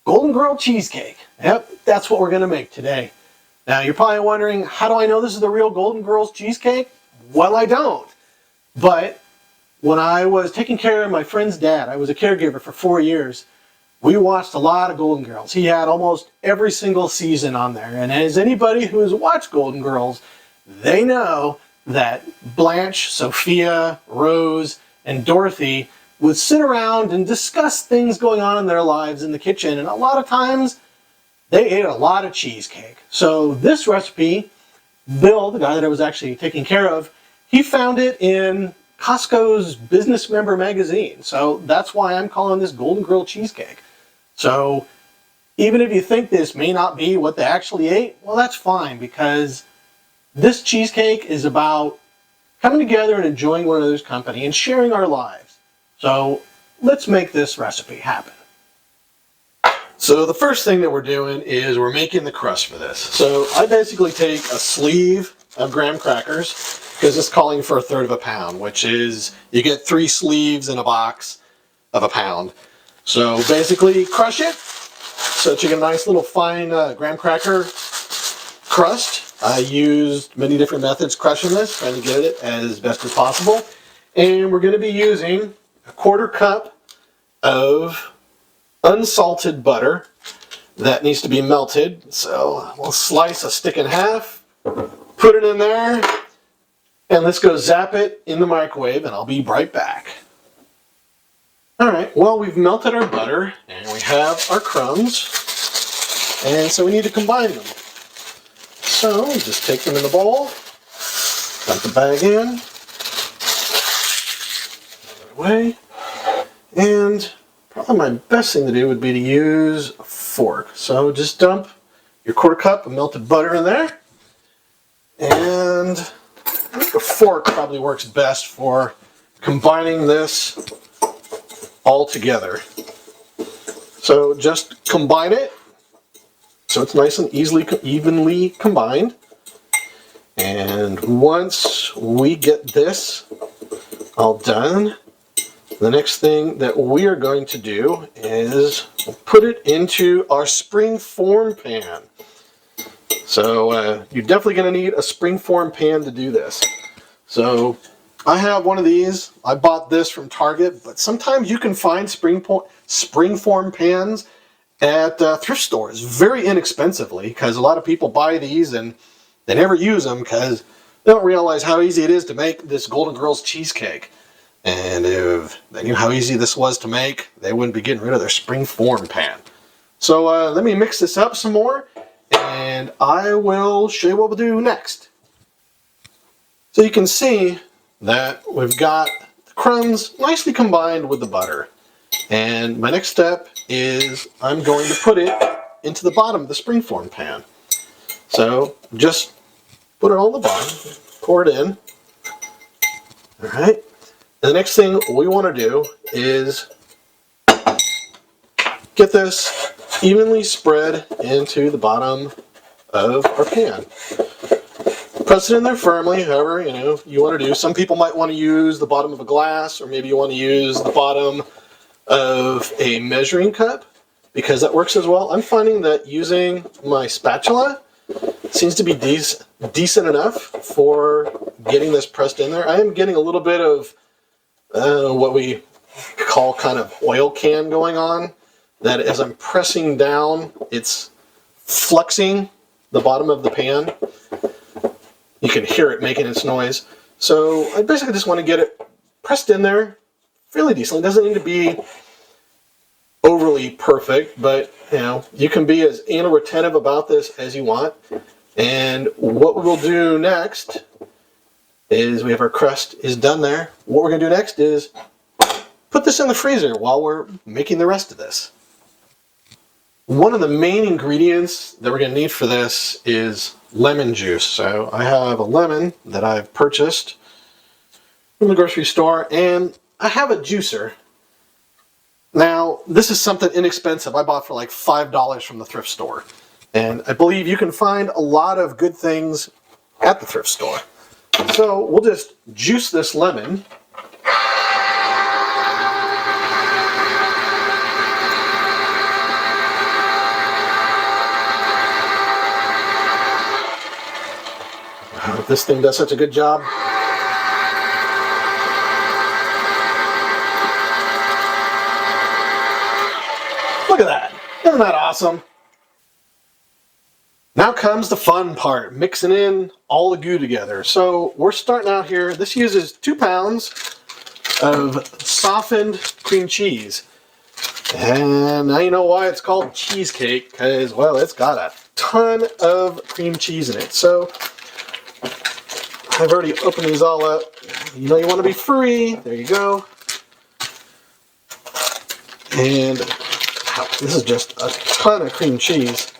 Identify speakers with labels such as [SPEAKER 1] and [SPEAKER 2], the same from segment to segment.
[SPEAKER 1] Golden Girl Cheesecake. Yep, that's what we're going to make today. Now, you're probably wondering, how do I know this is the real Golden Girls cheesecake? Well, I don't. But when I was taking care of my friend's dad, I was a caregiver for 4 years, we watched a lot of Golden Girls. He had almost every single season on there. And as anybody who has watched Golden Girls, they know that Blanche, Sophia, Rose, and Dorothy would sit around and discuss things going on in their lives in the kitchen. And a lot of times, they ate a lot of cheesecake. So this recipe, Bill, the guy that I was actually taking care of, he found it in Costco's Business Member magazine. So that's why I'm calling this Golden Girl Cheesecake. So even if you think this may not be what they actually ate, well, that's fine, because this cheesecake is about coming together and enjoying one another's company and sharing our lives. So let's make this recipe happen. So the first thing that we're doing is we're making the crust for this. So I basically take a sleeve of graham crackers, because it's calling for 1/3 pound, which is, you get 3 sleeves in a box of a pound. So basically crush it so that you get a nice little fine graham cracker crust. I used many different methods crushing this, trying to get it as best as possible. And we're going to be using a 1/4 cup of unsalted butter that needs to be melted. So we'll slice a stick in half, put it in there, and let's go zap it in the microwave, and I'll be right back. Alright, well, we've melted our butter and we have our crumbs, and so we need to combine them. So just take them in the bowl, dump the bag in, put it away, and probably my best thing to do would be to use a fork. So just dump your 1/4 cup of melted butter in there, and I think a fork probably works best for combining this all together. So just combine it so it's nice and evenly combined. And once we get this all done, the next thing that we are going to do is put it into our springform pan. So you're definitely going to need a springform pan to do this. So I have one of these. I bought this from Target, but sometimes you can find springform pans at thrift stores very inexpensively, because a lot of people buy these and they never use them because they don't realize how easy it is to make this Golden Girls cheesecake. And if they knew how easy this was to make, they wouldn't be getting rid of their springform pan. So let me mix this up some more, and I will show you what we'll do next. So you can see that we've got the crumbs nicely combined with the butter. And my next step is I'm going to put it into the bottom of the springform pan. So just put it on the bottom, pour it in. All right. And the next thing we want to do is get this evenly spread into the bottom of our pan. Press it in there firmly, however you want to do. Some people might want to use the bottom of a glass, or maybe you want to use the bottom of a measuring cup, because that works as well. I'm finding that using my spatula seems to be decent enough for getting this pressed in there. I am getting a little bit of what we call kind of oil can going on, that as I'm pressing down, it's fluxing the bottom of the pan. You can hear it making its noise. So I basically just want to get it pressed in there fairly decently. It doesn't need to be overly perfect, but you can be as anal retentive about this as you want. And what we'll do next is, we have our crust is done there. What we're going to do next is put this in the freezer while we're making the rest of this. One of the main ingredients that we're going to need for this is lemon juice. So I have a lemon that I've purchased from the grocery store, and I have a juicer. Now, this is something inexpensive. I bought for like $5 from the thrift store. And I believe you can find a lot of good things at the thrift store. So we'll just juice this lemon. This thing does such a good job. Look at that. Isn't that awesome? Now comes the fun part, mixing in all the goo together. So we're starting out here. This uses 2 pounds of softened cream cheese. And now you know why it's called cheesecake, because, well, it's got a ton of cream cheese in it. So I've already opened these all up. You know you want to be free. There you go. And wow, this is just a ton of cream cheese.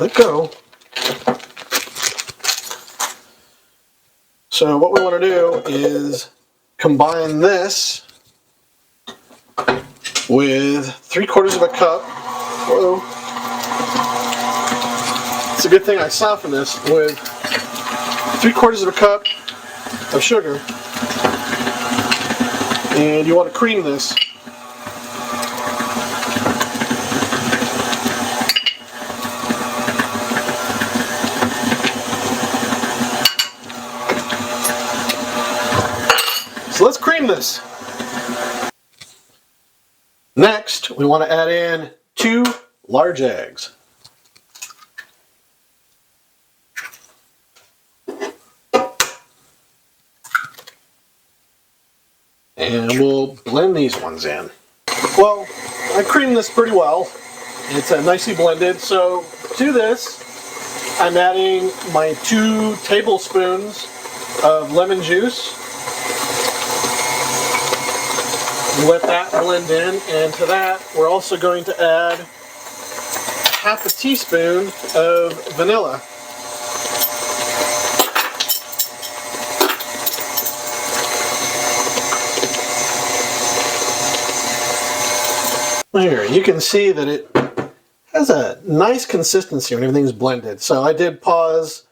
[SPEAKER 1] Let go. So what we want to do is combine this with 3/4 of a cup. Whoa. It's a good thing I softened this with 3/4 of a cup of sugar. And you want to cream this. So let's cream this. Next, we want to add in 2 large eggs. And we'll blend these ones in. Well, I creamed this pretty well. It's nicely blended. So to this, I'm adding my 2 tablespoons of lemon juice. Let that blend in, and to that we're also going to add 1/2 teaspoon of vanilla. There, you can see that it has a nice consistency when everything's blended. So I did pause.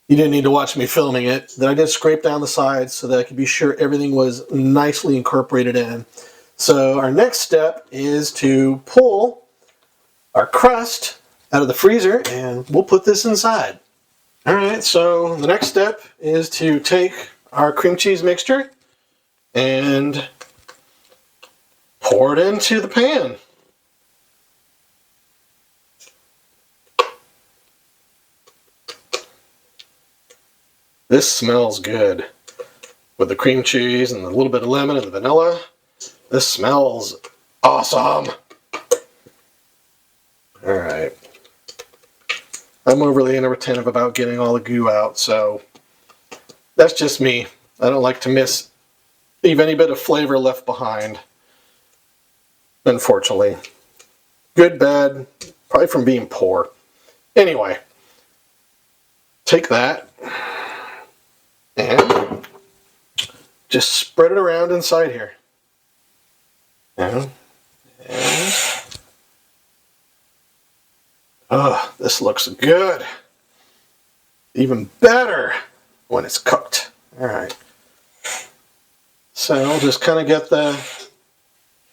[SPEAKER 1] You didn't need to watch me filming it. Then I did scrape down the sides so that I could be sure everything was nicely incorporated in. So our next step is to pull our crust out of the freezer, and we'll put this inside. All right, so the next step is to take our cream cheese mixture and pour it into the pan. This smells good. With the cream cheese and a little bit of lemon and the vanilla, this smells awesome. All right. I'm overly inattentive about getting all the goo out, so that's just me. I don't like to leave any bit of flavor left behind, unfortunately. Good, bad, probably from being poor. Anyway, take that and just spread it around inside here. And oh, this looks good. Even better when it's cooked. All right. So I'll just kind of get the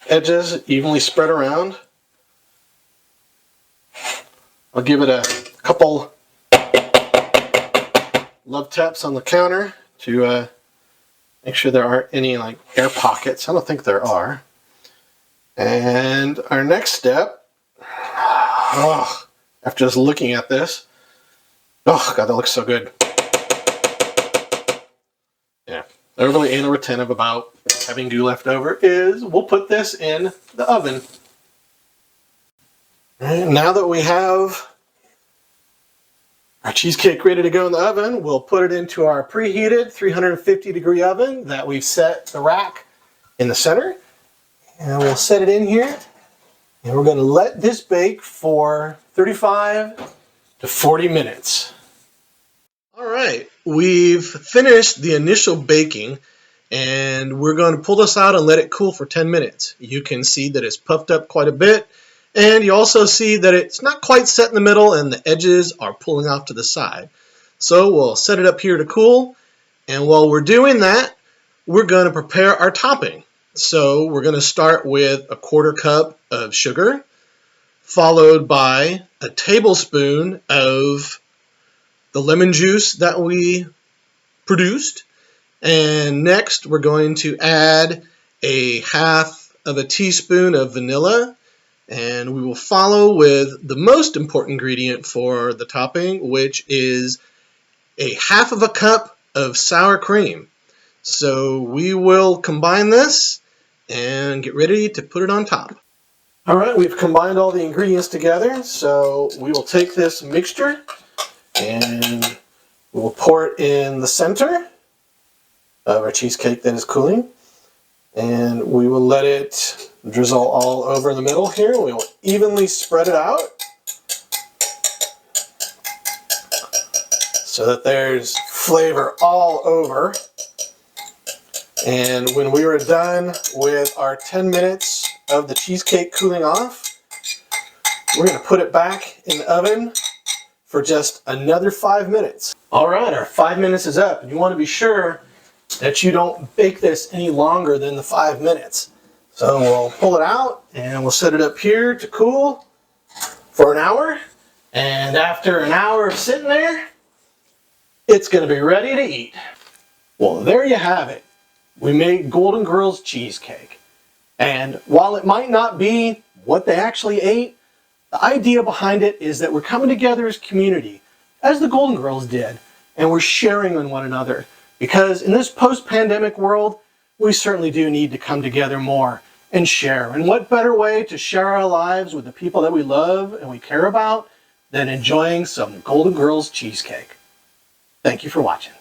[SPEAKER 1] edges evenly spread around. I'll give it a couple love taps on the counter to make sure there aren't any like air pockets. I don't think there are. And our next step, oh, after just looking at this, oh God, that looks so good. Yeah, they're really inattentive about having goo left over is we'll put this in the oven. And now that we have our cheesecake ready to go in the oven, we'll put it into our preheated 350-degree oven that we've set the rack in the center. And we'll set it in here. And we're going to let this bake for 35 to 40 minutes. All right, we've finished the initial baking, and we're going to pull this out and let it cool for 10 minutes. You can see that it's puffed up quite a bit. And you also see that it's not quite set in the middle and the edges are pulling off to the side. So we'll set it up here to cool. And while we're doing that, we're going to prepare our topping. So we're going to start with a 1/4 cup of sugar, followed by a tablespoon of the lemon juice that we produced. And next we're going to add a half of a teaspoon of vanilla, and we will follow with the most important ingredient for the topping, which is a half of a cup of sour cream. So we will combine this and get ready to put it on top. All right, we've combined all the ingredients together, so we will take this mixture and we'll pour it in the center of our cheesecake that is cooling, and we will let it drizzle all over the middle here. We will evenly spread it out so that there's flavor all over. And when we were done with our 10 minutes of the cheesecake cooling off, we're going to put it back in the oven for just another 5 minutes. All right, our 5 minutes is up, and you want to be sure that you don't bake this any longer than the 5 minutes. So we'll pull it out and we'll set it up here to cool for an hour. And after an hour of sitting there, it's going to be ready to eat. Well, there you have it. We made Golden Girls cheesecake. And while it might not be what they actually ate, the idea behind it is that we're coming together as community, as the Golden Girls did, and we're sharing on one another. Because in this post-pandemic world, we certainly do need to come together more and share. And what better way to share our lives with the people that we love and we care about than enjoying some Golden Girls cheesecake? Thank you for watching.